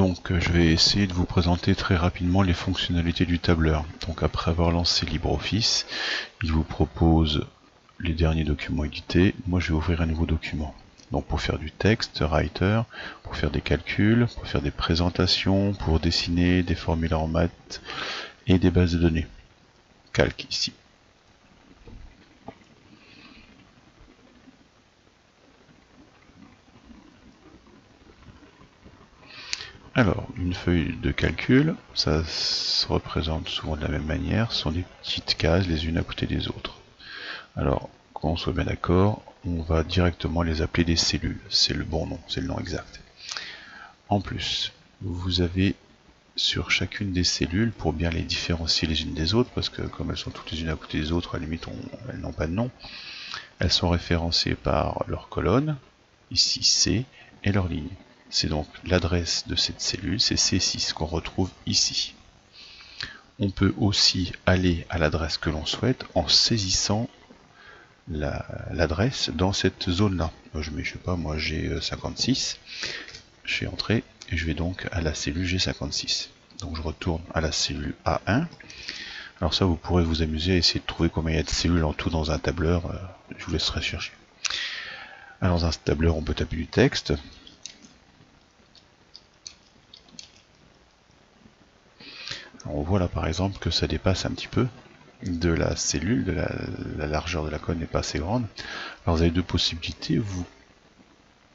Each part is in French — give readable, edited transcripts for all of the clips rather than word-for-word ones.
Donc je vais essayer de vous présenter très rapidement les fonctionnalités du tableur. Donc après avoir lancé LibreOffice, il vous propose les derniers documents édités. Moi je vais ouvrir un nouveau document. Donc pour faire du texte, Writer, pour faire des calculs, pour faire des présentations, pour dessiner des formulaires en maths et des bases de données. Calque ici. Alors, une feuille de calcul, ça se représente souvent de la même manière, ce sont des petites cases les unes à côté des autres. Alors, qu'on soit bien d'accord, on va directement les appeler des cellules, c'est le bon nom, c'est le nom exact. En plus, vous avez sur chacune des cellules, pour bien les différencier les unes des autres, parce que comme elles sont toutes les unes à côté des autres, à la limite elles n'ont pas de nom, elles sont référencées par leur colonne, ici C, et leur ligne. C'est donc l'adresse de cette cellule, c'est C6 qu'on retrouve ici. On peut aussi aller à l'adresse que l'on souhaite en saisissant l'adresse dans cette zone-là. Je mets, je sais pas, moi j'ai 56, je fais entrer et je vais donc à la cellule G56. Donc je retourne à la cellule A1. Alors ça, vous pourrez vous amuser à essayer de trouver combien il y a de cellules en tout dans un tableur. Je vous laisserai chercher. Alors dans un tableur, on peut taper du texte. On voit là par exemple que ça dépasse un petit peu de la cellule, la largeur de la colonne n'est pas assez grande. Alors vous avez deux possibilités, vous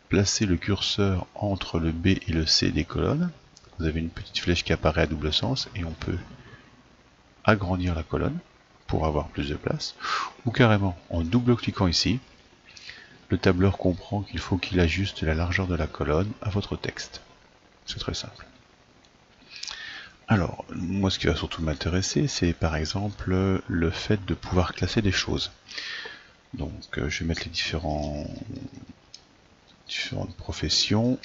placez le curseur entre le B et le C des colonnes, vous avez une petite flèche qui apparaît à double sens et on peut agrandir la colonne pour avoir plus de place, ou carrément en double-cliquant ici, le tableur comprend qu'il faut qu'il ajuste la largeur de la colonne à votre texte. C'est très simple. Alors, moi ce qui va surtout m'intéresser, c'est par exemple le fait de pouvoir classer des choses. Donc je vais mettre les différentes professions.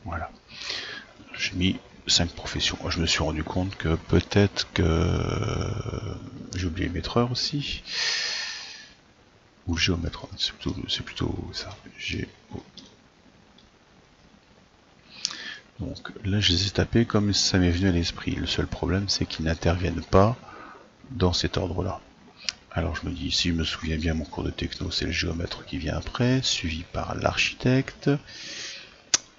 Voilà. J'ai mis 5 professions. Je me suis rendu compte que peut-être que j'ai oublié le maîtreur aussi. Ou le géomètre, c'est plutôt ça. Donc là je les ai tapés comme ça m'est venu à l'esprit. Le seul problème c'est qu'ils n'interviennent pas dans cet ordre là. Alors je me dis, si je me souviens bien, mon cours de techno c'est le géomètre qui vient après, suivi par l'architecte.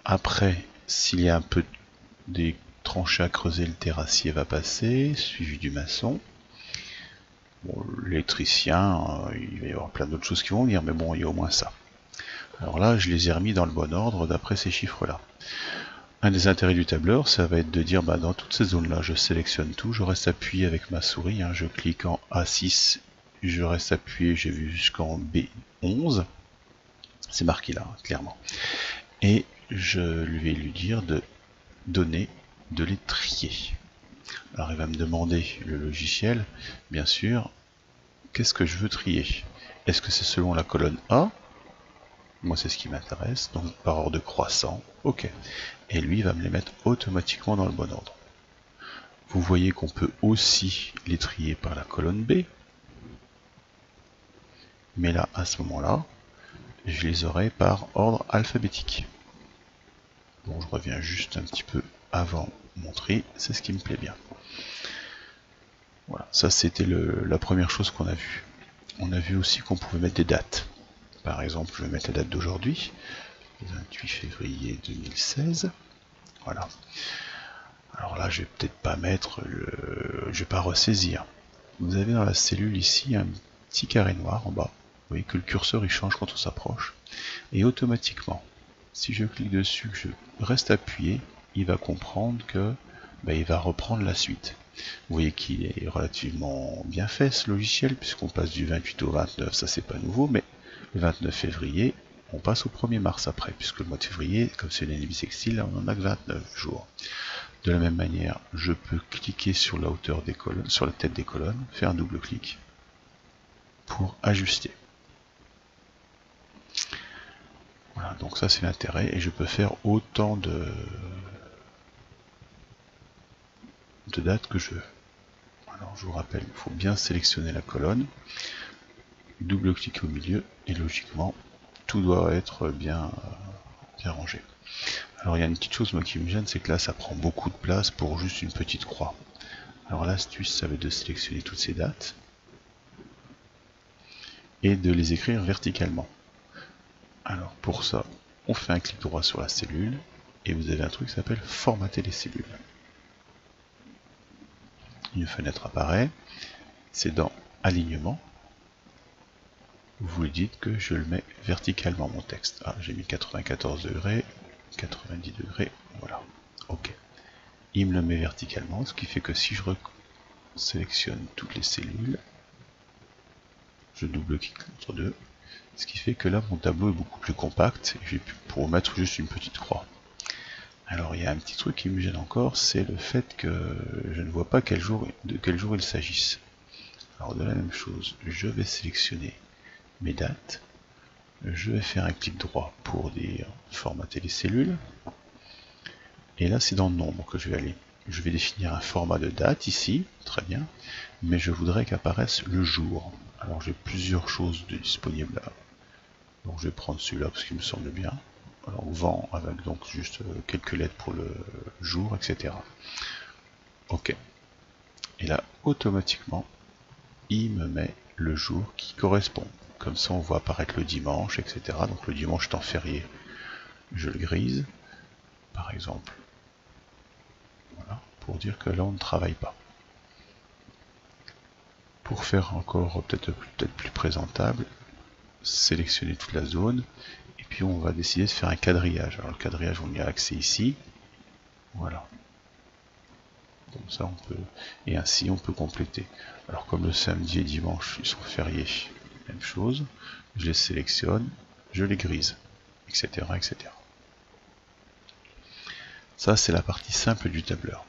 Après, s'il y a un peu des tranchées à creuser, le terrassier va passer, suivi du maçon. Bon, l'électricien, il va y avoir plein d'autres choses qui vont venir, mais bon, il y a au moins ça. Alors là, je les ai remis dans le bon ordre d'après ces chiffres-là. Un des intérêts du tableur, ça va être de dire, dans toutes ces zones-là, je sélectionne tout, je reste appuyé avec ma souris, je clique en A6, je reste appuyé, j'ai vu jusqu'en B11, c'est marqué là, clairement. Et je vais lui dire de donner, de les trier. Alors il va me demander, le logiciel, bien sûr, qu'est-ce que je veux trier? Est-ce que c'est selon la colonne A? Moi c'est ce qui m'intéresse, donc par ordre croissant, ok. Et lui va me les mettre automatiquement dans le bon ordre. Vous voyez qu'on peut aussi les trier par la colonne B, mais là, à ce moment-là, je les aurai par ordre alphabétique. Bon, je reviens juste un petit peu avant mon tri, c'est ce qui me plaît bien. Voilà, ça c'était la première chose qu'on a vue. On a vu aussi qu'on pouvait mettre des dates. Par exemple, je vais mettre la date d'aujourd'hui, 28 février 2016. Voilà. Alors là, je vais peut-être pas mettre je vais pas ressaisir. Vous avez dans la cellule ici un petit carré noir en bas. Vous voyez que le curseur il change quand on s'approche. Et automatiquement, si je clique dessus, que je reste appuyé, il va comprendre que il va reprendre la suite. Vous voyez qu'il est relativement bien fait ce logiciel, puisqu'on passe du 28 au 29, ça c'est pas nouveau, mais le 29 février, on passe au 1er mars après, puisque le mois de février, comme c'est une année bissextile, on en a que 29 jours. De la même manière, je peux cliquer sur la hauteur des colonnes, sur la tête des colonnes, faire un double clic pour ajuster. Voilà. Voilà, donc ça c'est l'intérêt, et je peux faire autant de dates que je veux. Alors je vous rappelle, il faut bien sélectionner la colonne, double-cliquer au milieu, et logiquement, tout doit être bien rangé. Alors il y a une petite chose moi qui me gêne, c'est que là ça prend beaucoup de place pour juste une petite croix. Alors l'astuce, ça va être de sélectionner toutes ces dates et de les écrire verticalement. Alors pour ça, on fait un clic droit sur la cellule et vous avez un truc qui s'appelle formater les cellules. Une fenêtre apparaît, c'est dans alignement. Vous lui dites que je le mets verticalement mon texte. Ah, j'ai mis 94 degrés, 90 degrés, voilà. Ok. Il me le met verticalement, ce qui fait que si je sélectionne toutes les cellules, je double-clique entre deux, ce qui fait que là mon tableau est beaucoup plus compact et j'ai pu pour mettre juste une petite croix. Alors il y a un petit truc qui me gêne encore, c'est le fait que je ne vois pas de quel jour il s'agisse. Alors de la même chose, je vais sélectionner mes dates, je vais faire un clic droit pour dire formater les cellules, et là c'est dans le nombre que je vais aller. Je vais définir un format de date ici, très bien, mais je voudrais qu'apparaisse le jour. Alors j'ai plusieurs choses disponibles là. Donc je vais prendre celui-là parce qu'il me semble bien. Alors vent avec donc juste quelques lettres pour le jour, etc. Ok. Et là, automatiquement, il me met le jour qui correspond. Comme ça, on voit apparaître le dimanche, etc. Donc le dimanche étant férié, je le grise, par exemple. Voilà, pour dire que là, on ne travaille pas. Pour faire encore peut-être plus présentable, sélectionner toute la zone, et puis on va décider de faire un quadrillage. Alors le quadrillage, on y a accès ici. Voilà. Comme ça, on peut, et ainsi on peut compléter. Alors comme le samedi et dimanche, ils sont fériés, même chose. Je les sélectionne, je les grise, etc., etc. Ça, c'est la partie simple du tableur.